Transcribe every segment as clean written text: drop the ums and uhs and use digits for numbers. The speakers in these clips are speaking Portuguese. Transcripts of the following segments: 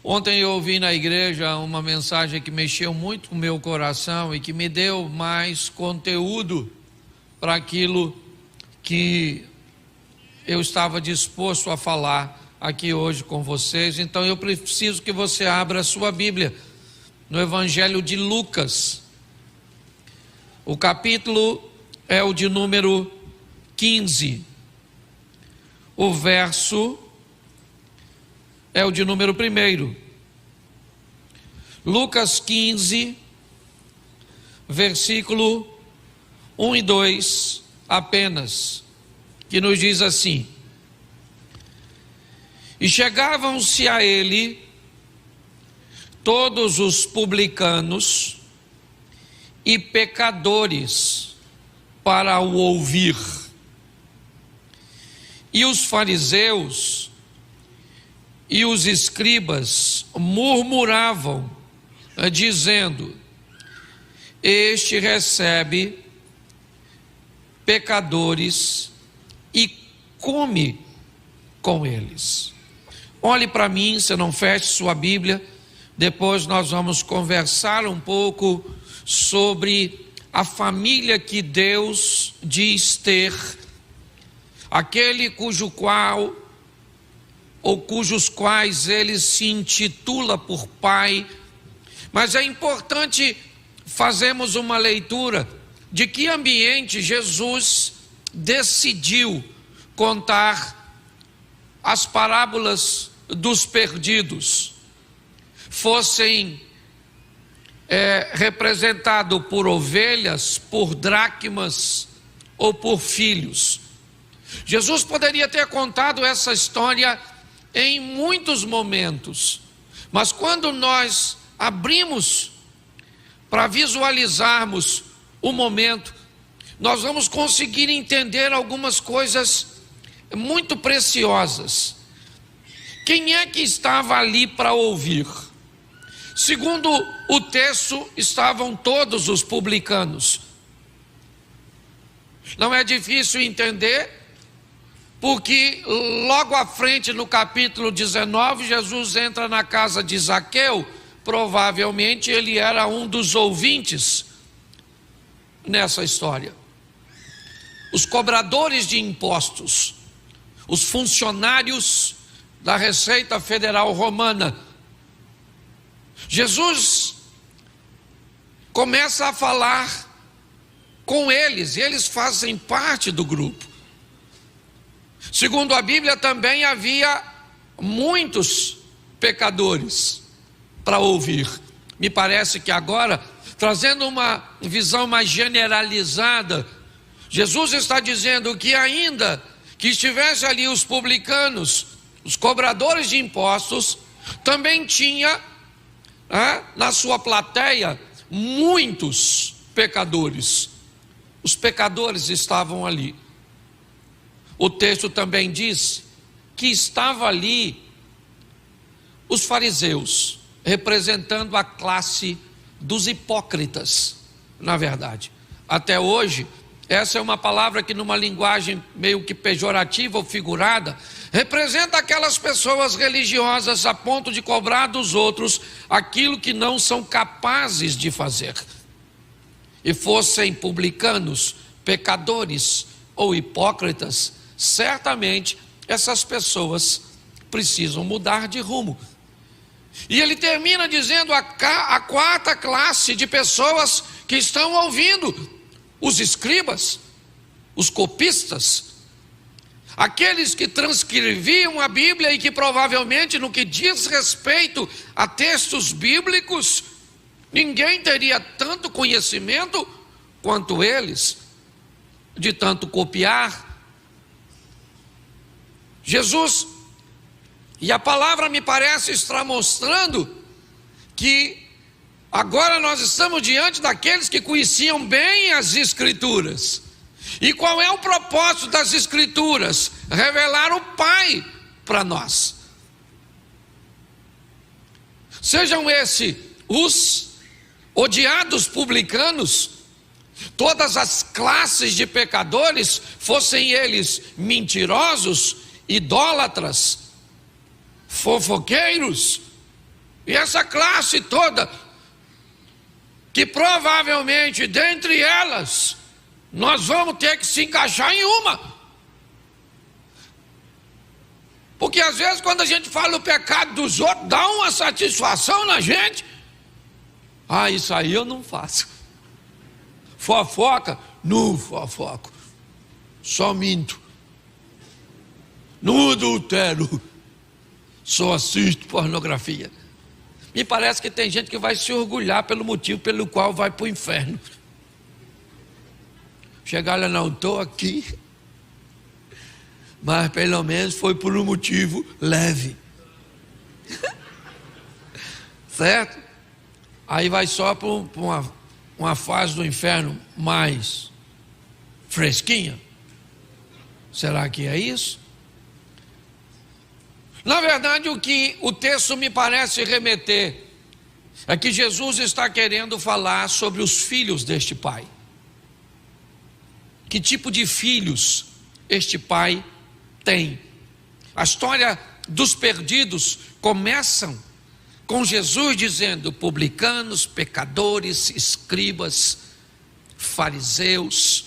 Ontem eu ouvi na igreja uma mensagem que mexeu muito com o meu coração e que me deu mais conteúdo para aquilo que eu estava disposto a falar aqui hoje com vocês. Então eu preciso que você abra a sua Bíblia no Evangelho de Lucas. O capítulo é o de número 15. O verso é o de número 1. Lucas 15, versículo 1 e 2 apenas, que nos diz assim: E chegavam-se a ele todos os publicanos e pecadores para o ouvir. E os fariseus e os escribas murmuravam, dizendo: Este recebe pecadores e come com eles. Olhe para mim, você não feche sua Bíblia. Depois nós vamos conversar um pouco sobre a família que Deus diz ter, aquele cujos quais ele se intitula por Pai. Mas é importante fazermos uma leitura de que ambiente Jesus decidiu contar as parábolas dos perdidos, fossem representado por ovelhas, por dracmas ou por filhos. Jesus poderia ter contado essa história em muitos momentos, mas quando nós abrimos para visualizarmos o momento, nós vamos conseguir entender algumas coisas muito preciosas. Quem é que estava ali para ouvir? Segundo o texto, estavam todos os publicanos. Não é difícil entender, porque logo à frente, no capítulo 19, Jesus entra na casa de Zaqueu. Provavelmente ele era um dos ouvintes nessa história. Os cobradores de impostos, os funcionários da Receita Federal Romana. Jesus começa a falar com eles, e eles fazem parte do grupo. Segundo a Bíblia, também havia muitos pecadores para ouvir. Me parece que agora, trazendo uma visão mais generalizada, Jesus está dizendo que ainda que estivesse ali os publicanos, os cobradores de impostos, também tinha na sua plateia muitos pecadores. Os pecadores estavam ali. O texto também diz que estava ali os fariseus, representando a classe dos hipócritas, na verdade. Até hoje, essa é uma palavra que numa linguagem meio que pejorativa ou figurada, representa aquelas pessoas religiosas a ponto de cobrar dos outros aquilo que não são capazes de fazer. E fossem publicanos, pecadores ou hipócritas, certamente essas pessoas precisam mudar de rumo. E ele termina dizendo a quarta classe de pessoas que estão ouvindo: os escribas, os copistas, aqueles que transcreviam a Bíblia e que provavelmente, no que diz respeito a textos bíblicos, ninguém teria tanto conhecimento quanto eles, de tanto copiar. Jesus, e a palavra me parece estar mostrando que agora nós estamos diante daqueles que conheciam bem as Escrituras. E qual é o propósito das Escrituras? Revelar o Pai para nós. Sejam esses os odiados publicanos, todas as classes de pecadores, fossem eles mentirosos, idólatras, fofoqueiros, E essa classe toda, que provavelmente dentre elas, nós vamos ter que se encaixar em uma. Porque às vezes quando a gente fala o pecado dos outros, dá uma satisfação na gente. Ah, isso aí eu não faço. Fofoca? Não fofoco. Só minto. Não adultero. Só assisto pornografia. Me parece que tem gente que vai se orgulhar pelo motivo pelo qual vai para o inferno. Chegar lá, não estou aqui, mas pelo menos foi por um motivo leve. Certo? Aí vai só para uma fase do inferno mais fresquinha. Será que é isso? Na verdade, o que o texto me parece remeter é que Jesus está querendo falar sobre os filhos deste pai. Que tipo de filhos este pai tem? A história dos perdidos começa com Jesus dizendo: publicanos, pecadores, escribas, fariseus,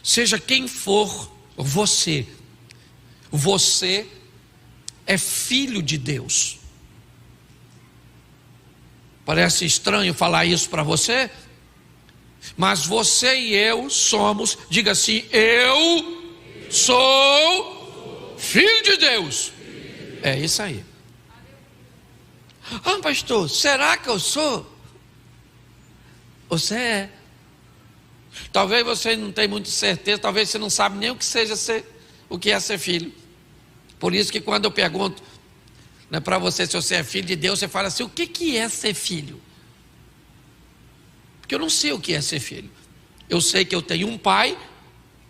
seja quem for você é filho de Deus. Parece estranho falar isso para você, mas você e eu somos, diga assim, eu sou filho de Deus. É isso aí. Ah, pastor, será que eu sou? Você é. Talvez você não tenha muita certeza, talvez você não sabe nem o que é ser filho. Por isso que quando eu pergunto, né, para você se você é filho de Deus, você fala assim: o que é ser filho? Porque eu não sei o que é ser filho. Eu sei que eu tenho um pai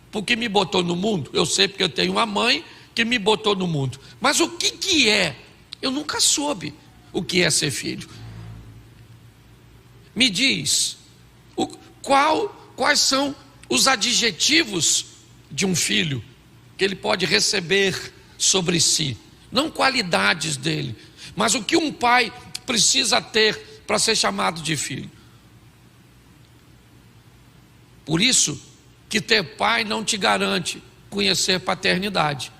porque me botou no mundo. Eu sei porque eu tenho uma mãe que me botou no mundo. Mas o que é? Eu nunca soube o que é ser filho. Me diz, quais são os adjetivos de um filho que ele pode receber sobre si? Não qualidades dele, mas o que um pai precisa ter para ser chamado de filho. Por isso que ter pai não te garante conhecer paternidade.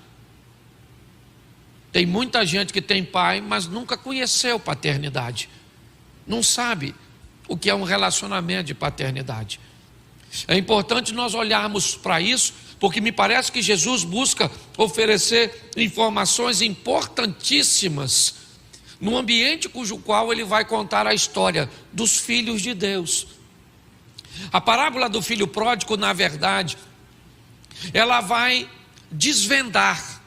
Tem muita gente que tem pai, mas nunca conheceu paternidade. Não sabe o que é um relacionamento de paternidade. É importante nós olharmos para isso, porque me parece que Jesus busca oferecer informações importantíssimas no ambiente cujo qual ele vai contar a história dos filhos de Deus. A parábola do filho pródigo, na verdade, ela vai desvendar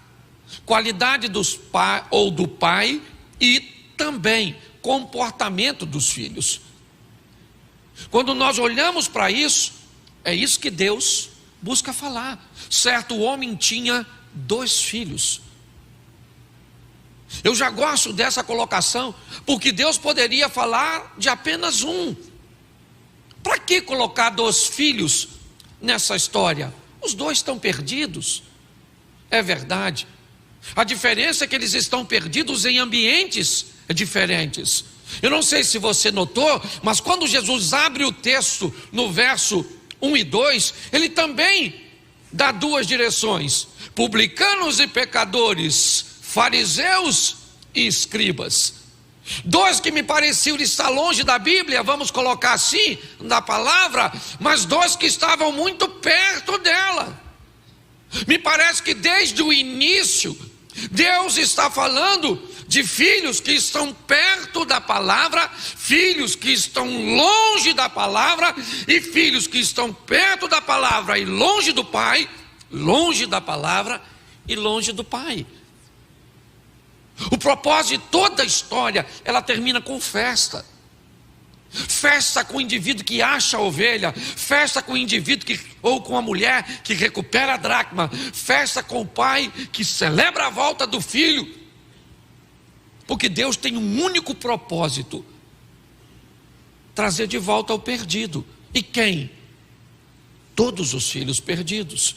qualidade do pai e também comportamento dos filhos. Quando nós olhamos para isso, é isso que Deus busca falar. Certo homem tinha 2 filhos. Eu já gosto dessa colocação, porque Deus poderia falar de apenas um. Para que colocar 2 filhos nessa história? Os 2 estão perdidos. É verdade. A diferença é que eles estão perdidos em ambientes diferentes. Eu não sei se você notou, mas quando Jesus abre o texto no verso 1 e 2, ele também dá 2 direções: publicanos e pecadores, fariseus e escribas. 2 que me pareciam estar longe da Bíblia, vamos colocar assim, da palavra, mas 2 que estavam muito perto dela. Me parece que desde o início, Deus está falando de filhos que estão perto da palavra, filhos que estão longe da palavra, e filhos que estão perto da palavra e longe do pai, longe da palavra e longe do pai. O propósito de toda a história, ela termina com festa. Festa com o indivíduo que acha a ovelha, festa com o indivíduo ou com a mulher que recupera a dracma, festa com o pai que celebra a volta do filho. Porque Deus tem um único propósito: trazer de volta o perdido. E quem? Todos os filhos perdidos.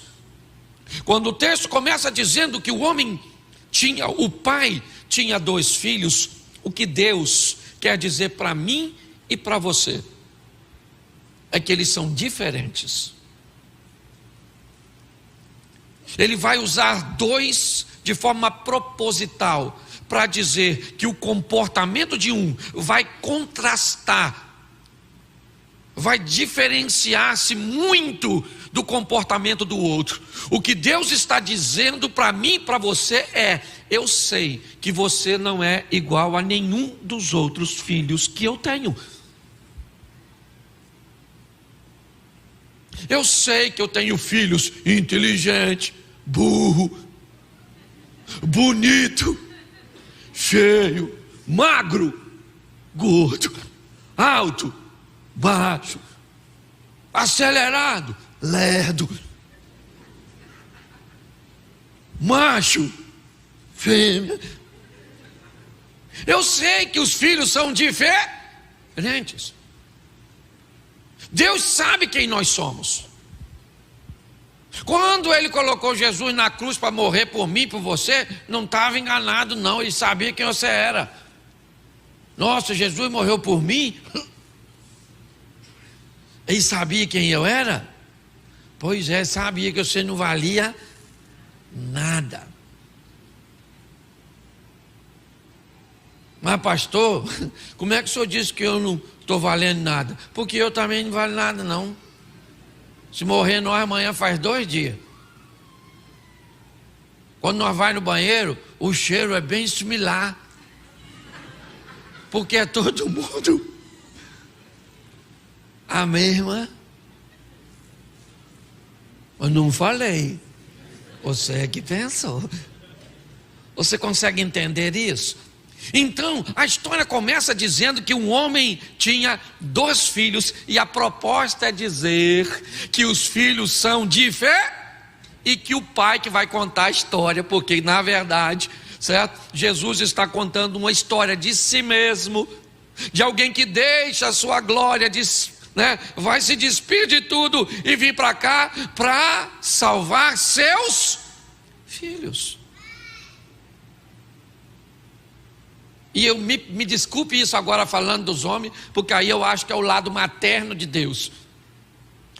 Quando o texto começa dizendo que o pai tinha 2 filhos, O que Deus quer dizer para mim e para você é que eles são diferentes. Ele vai usar dois de forma proposital para dizer que o comportamento de um vai contrastar, vai diferenciar-se muito do comportamento do outro. O que Deus está dizendo para mim e para você é: eu sei que você não é igual a nenhum dos outros filhos que eu tenho. Eu sei que eu tenho filhos inteligentes, burro, bonito, feio, magro, gordo, alto, baixo, acelerado, lerdo, macho, fêmea. Eu sei que os filhos são diferentes. Deus sabe quem nós somos. Quando Ele colocou Jesus na cruz para morrer por mim e por você, não estava enganado não, Ele sabia quem você era. Nossa, Jesus morreu por mim? Ele sabia quem eu era? Pois é, sabia que você não valia nada. Mas pastor, como é que o senhor disse que eu não estou valendo nada? Porque eu também não valho nada não. Se morrer nós amanhã faz 2 dias. Quando nós vai no banheiro, o cheiro é bem similar. Porque é todo mundo a mesma. Eu não falei. Você é que pensou. Você consegue entender isso? Então, a história começa dizendo que um homem tinha 2 filhos, e a proposta é dizer que os filhos são diferentes e que o pai que vai contar a história, porque na verdade, certo? Jesus está contando uma história de si mesmo, de alguém que deixa a sua glória, vai se despir de tudo e vir para cá para salvar seus filhos. E eu me desculpe isso agora falando dos homens, porque aí eu acho que é o lado materno de Deus.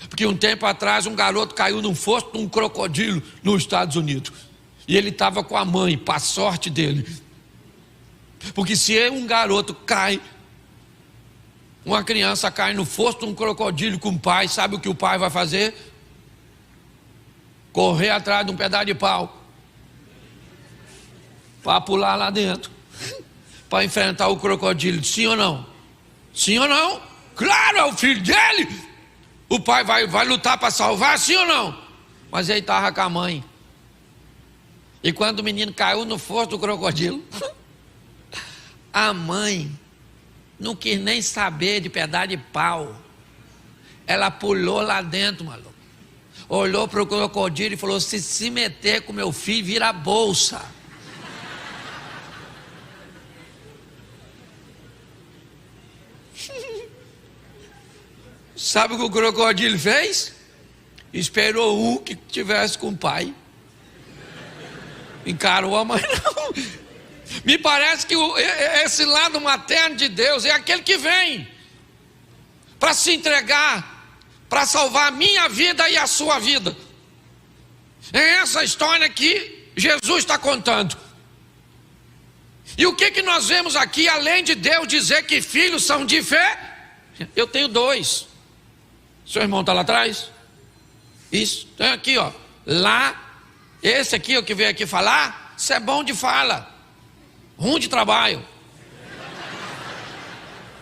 Porque um tempo atrás um garoto caiu num fosso de um crocodilo nos Estados Unidos. E ele estava com a mãe, para a sorte dele. Porque se um garoto cai, uma criança cai no fosso de um crocodilo com o pai, sabe o que o pai vai fazer? Correr atrás de um pedaço de pau para pular lá dentro, para enfrentar o crocodilo. Sim ou não? Sim ou não? Claro, é o filho dele. O pai vai lutar para salvar, sim ou não? Mas ele estava com a mãe. E quando o menino caiu no fosso do crocodilo, a mãe não quis nem saber de pedaço de pau. Ela pulou lá dentro, maluco. Olhou para o crocodilo e falou: se meter com meu filho, vira bolsa. Sabe o que o crocodilo fez? Esperou um que tivesse com o pai. Encarou a mãe, não. Me parece que esse lado materno de Deus é aquele que vem para se entregar, para salvar a minha vida e a sua vida. É essa história que Jesus está contando. E o que nós vemos aqui, além de Deus dizer que filhos são de fé? Eu tenho 2. Seu irmão está lá atrás? Isso, tem aqui, ó. Lá, esse aqui, o que veio aqui falar, isso é bom de fala, ruim de trabalho.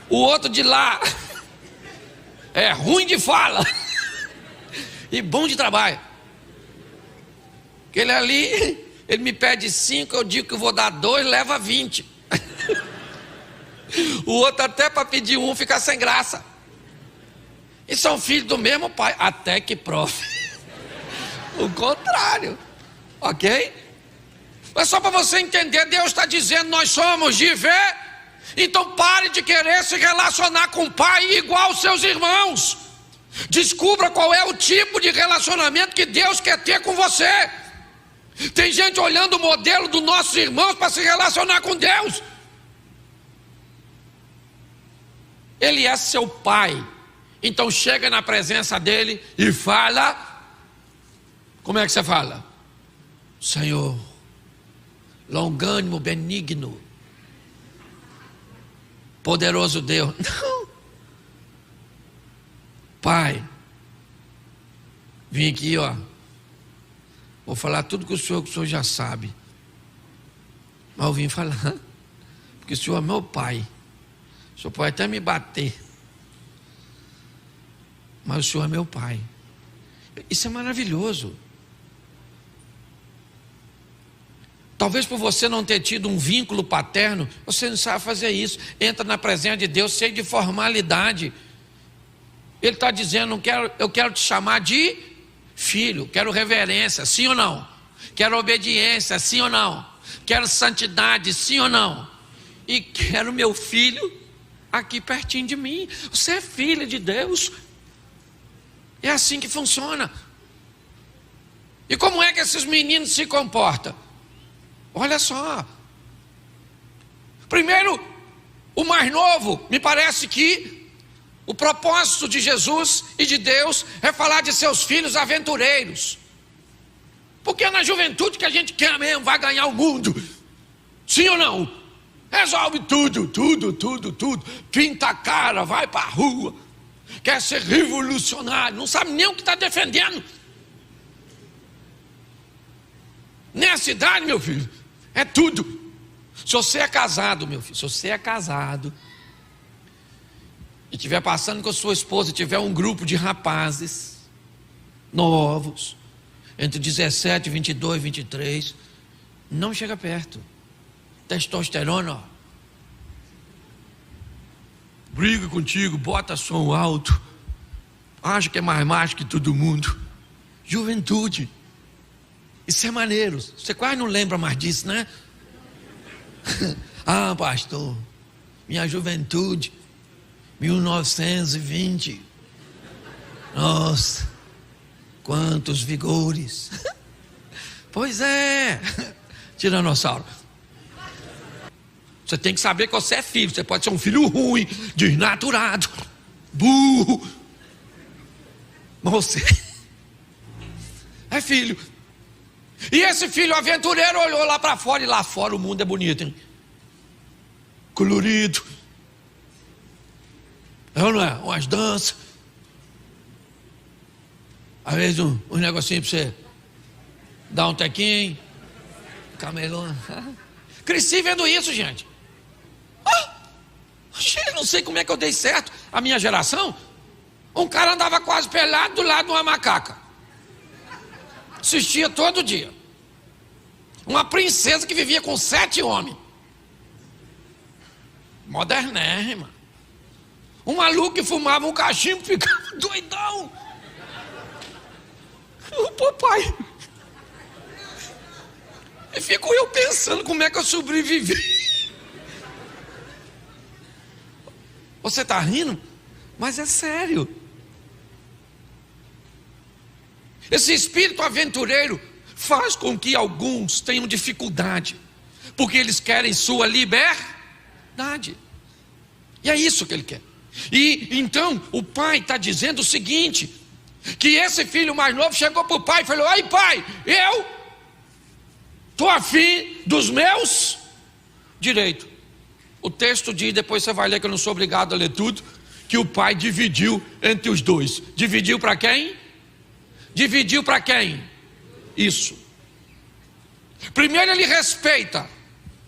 O outro de lá é ruim de fala e bom de trabalho. Aquele ali, ele me pede 5, eu digo que eu vou dar 2, leva 20. O outro até para pedir 1 fica sem graça. E são filhos do mesmo pai, até que prof. O contrário, ok? Mas só para você entender, Deus está dizendo: nós somos de fé. Então pare de querer se relacionar com o pai igual aos seus irmãos. Descubra qual é o tipo de relacionamento que Deus quer ter com você. Tem gente olhando o modelo dos nossos irmãos para se relacionar com Deus. Ele é seu pai. Então chega na presença dele e fala. Como é que você fala? Senhor, longânimo, benigno, poderoso Deus. Não. Pai, vim aqui, ó. Vou falar tudo que o senhor já sabe. Mas eu vim falar, porque o senhor é meu pai. O senhor pode até me bater, mas o senhor é meu pai. Isso é maravilhoso. Talvez por você não ter tido um vínculo paterno, você não sabe fazer isso. Entra na presença de Deus cheio de formalidade. Ele está dizendo, eu quero te chamar de filho, quero reverência, sim ou não? Quero obediência, sim ou não? Quero santidade, sim ou não? E quero meu filho aqui pertinho de mim. Você é filho de Deus. É assim que funciona. E como é que esses meninos se comportam? Olha só. Primeiro, o mais novo, me parece que o propósito de Jesus e de Deus é falar de seus filhos aventureiros. Porque é na juventude que a gente quer mesmo, vai ganhar o mundo. Sim ou não? Resolve tudo. Pinta a cara, vai para a rua. Quer ser revolucionário, não sabe nem o que está defendendo. Nessa idade, meu filho, é tudo. Se você é casado, meu filho, se você é casado e estiver passando com a sua esposa, tiver um grupo de rapazes novos, entre 17, 22, 23, não chega perto. Testosterona, ó. Briga contigo, bota som alto, acha que é mais macho que todo mundo. Juventude. Isso é maneiro. Você quase não lembra mais disso, né? Ah, pastor, minha juventude, 1920. Nossa, quantos vigores. Pois é. Tiranossauro. Você tem que saber que você é filho. Você pode ser um filho ruim, desnaturado, burro, mas você é filho. E esse filho aventureiro olhou lá para fora, e lá fora o mundo é bonito, hein? Colorido. É ou não é? Umas danças. Às vezes um negocinho para você dar um tequinho. Camelô. Cresci vendo isso, gente. Não sei como é que eu dei certo. A minha geração, um cara andava quase pelado do lado de uma macaca. Assistia todo dia. Uma princesa que vivia com 7 homens. Modernérrima. Um maluco que fumava um cachimbo ficava doidão. O papai. E fico eu pensando como é que eu sobrevivi. Você está rindo? Mas é sério. Esse espírito aventureiro faz com que alguns tenham dificuldade, porque eles querem sua liberdade. E é isso que ele quer. E então o pai está dizendo o seguinte: que esse filho mais novo chegou para o pai e falou: ai pai, eu estou afim dos meus direitos. O texto diz, depois você vai ler, que eu não sou obrigado a ler tudo, que o pai dividiu entre os dois. Dividiu para quem? Dividiu para quem? Isso. Primeiro ele respeita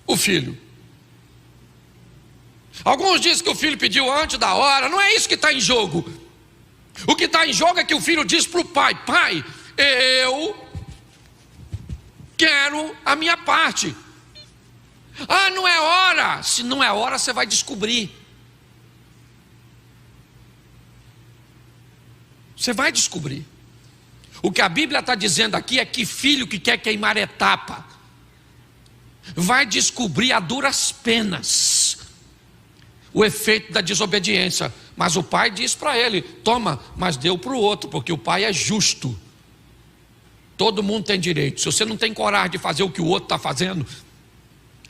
o filho. Alguns dizem que o filho pediu antes da hora. Não é isso que está em jogo. O que está em jogo é que o filho diz para o pai: pai, eu quero a minha parte. Ah, não é hora. Se não é hora, você vai descobrir. Você vai descobrir. O que a Bíblia está dizendo aqui é que filho que quer queimar etapa vai descobrir a duras penas o efeito da desobediência. Mas o pai diz para ele: toma, mas deu para o outro, porque o pai é justo. Todo mundo tem direito. Se você não tem coragem de fazer o que o outro está fazendo,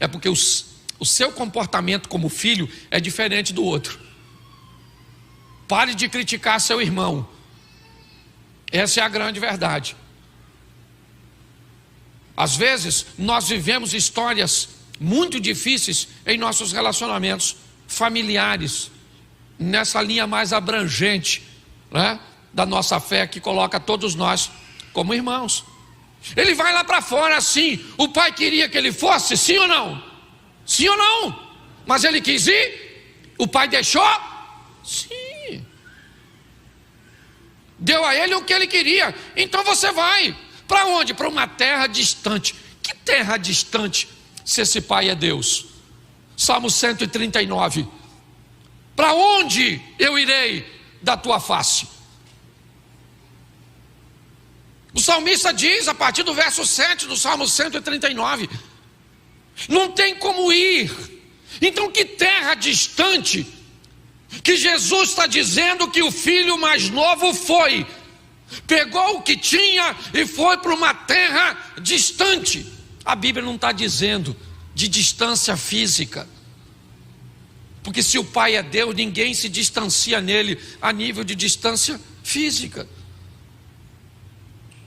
é porque o seu comportamento como filho é diferente do outro. Pare de criticar seu irmão. Essa é a grande verdade. Às vezes, nós vivemos histórias muito difíceis em nossos relacionamentos familiares, nessa linha mais abrangente, né, da nossa fé, que coloca todos nós como irmãos. Ele vai lá para fora assim. O pai queria que ele fosse, sim ou não? Sim ou não? Mas ele quis ir? O pai deixou? Sim. Deu a ele o que ele queria. Então você vai. Para onde? Para uma terra distante. Que terra distante, se esse pai é Deus? Salmo 139. Para onde eu irei da tua face? O salmista diz, a partir do verso 7 do Salmo 139, não tem como ir. Então, que terra distante que Jesus está dizendo que o filho mais novo foi? Pegou o que tinha e foi para uma terra distante. A Bíblia não está dizendo de distância física, porque se o pai é Deus, ninguém se distancia nele a nível de distância física,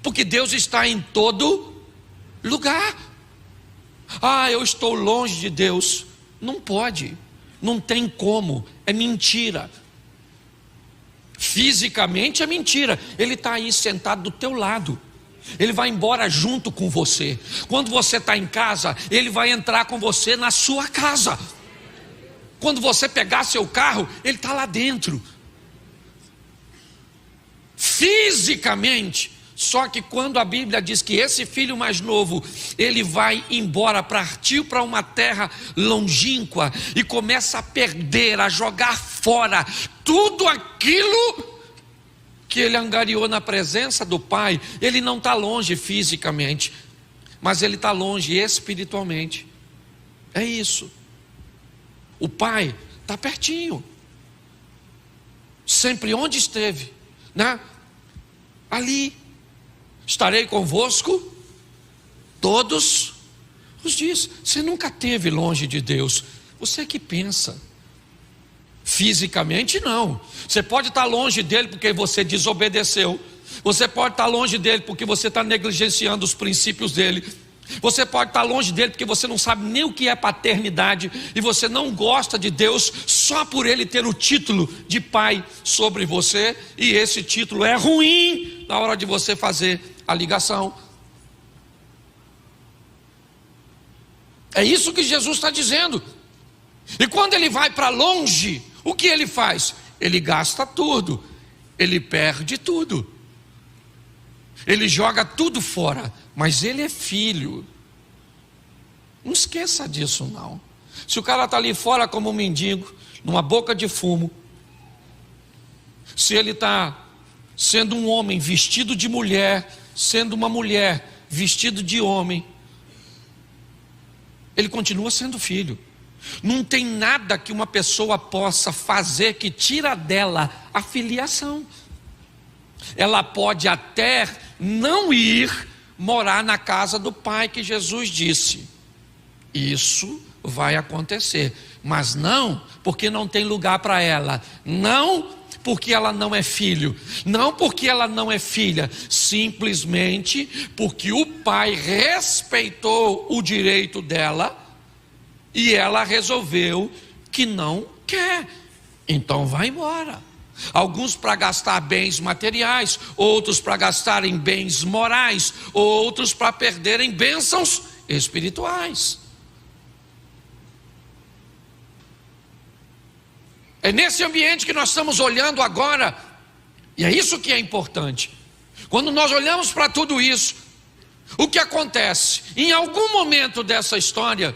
porque Deus está em todo lugar. Eu estou longe de Deus. Não pode, não tem como, é mentira. Fisicamente é mentira. Ele está aí sentado do teu lado. Ele vai embora junto com você. Quando você está em casa, ele vai entrar com você na sua casa. Quando você pegar seu carro, ele está lá dentro. Fisicamente. Só que quando a Bíblia diz que esse filho mais novo, ele vai embora, partiu para uma terra longínqua e começa a perder, a jogar fora tudo aquilo que ele angariou na presença do pai. Ele não está longe fisicamente, mas ele está longe espiritualmente. É isso. O pai está pertinho, sempre onde esteve, né? Ali. Estarei convosco todos os dias. Você nunca esteve longe de Deus. Você que pensa. Fisicamente não. Você pode estar longe dele porque você desobedeceu. Você pode estar longe dele porque você está negligenciando os princípios dele. Você pode estar longe dele porque você não sabe nem o que é paternidade e você não gosta de Deus só por ele ter o título de pai sobre você, e esse título é ruim na hora de você fazer a ligação. É isso que Jesus está dizendo. E quando ele vai para longe, o que ele faz? Ele gasta tudo, ele perde tudo, ele joga tudo fora. Mas ele é filho. Não esqueça disso não. Se o cara está ali fora como um mendigo, numa boca de fumo, se ele está sendo um homem vestido de mulher, sendo uma mulher vestido de homem, ele continua sendo filho. Não tem nada que uma pessoa possa fazer que tira dela a filiação. Ela pode até não ir morar na casa do pai, que Jesus disse. Isso vai acontecer, mas não porque não tem lugar para ela, não porque ela não é filho, não porque ela não é filha, simplesmente porque o pai respeitou o direito dela e ela resolveu que não quer, então vai embora. Alguns para gastar bens materiais, outros para gastarem bens morais, outros para perderem bênçãos espirituais. É nesse ambiente que nós estamos olhando agora, e é isso que é importante. Quando nós olhamos para tudo isso, o que acontece? Em algum momento dessa história,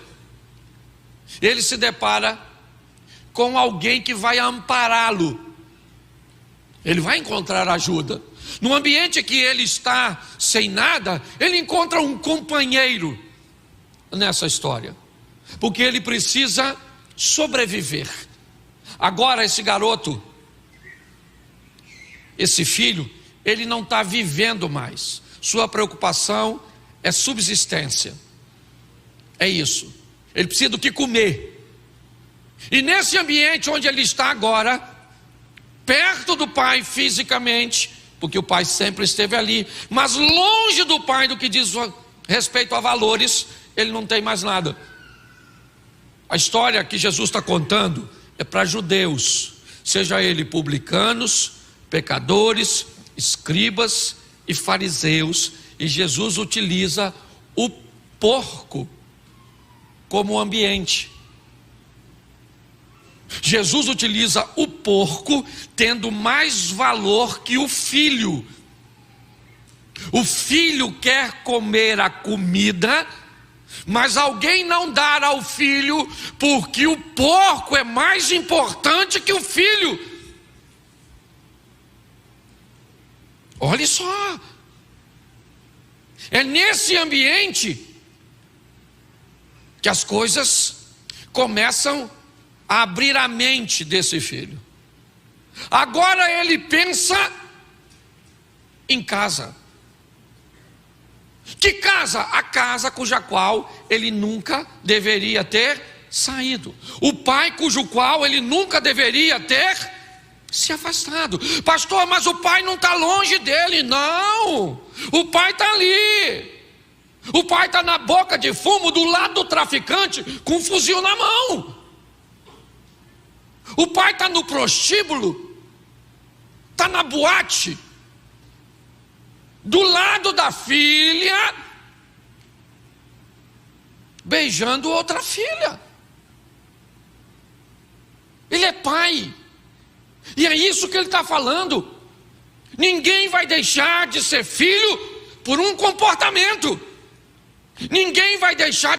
ele se depara com alguém que vai ampará-lo. Ele vai encontrar ajuda. No ambiente que ele está sem nada, ele encontra um companheiro nessa história, porque ele precisa sobreviver. Agora esse garoto, esse filho, ele não está vivendo mais. Sua preocupação é subsistência. É isso. Ele precisa do que comer. E nesse ambiente onde ele está agora, perto do pai fisicamente, porque o pai sempre esteve ali, mas longe do pai do que diz respeito a valores, ele não tem mais nada. A história que Jesus está contando é para judeus, seja ele publicanos, pecadores, escribas e fariseus, e Jesus utiliza o porco como ambiente. Jesus utiliza o porco tendo mais valor que o filho. O filho quer comer a comida, mas alguém não dá ao filho, porque o porco é mais importante que o filho. Olha só, é nesse ambiente que as coisas começam a abrir a mente desse filho. Agora ele pensa em casa. Que casa? A casa cuja qual ele nunca deveria ter saído. O pai cujo qual ele nunca deveria ter se afastado. Pastor, mas o pai não está longe dele. Não, o pai está ali. O pai está na boca de fumo do lado do traficante com um fuzil na mão. O pai está no prostíbulo, está na boate, do lado da filha, beijando outra filha. Ele é pai, e é isso que ele está falando. Ninguém vai deixar de ser filho por um comportamento. Ninguém vai deixar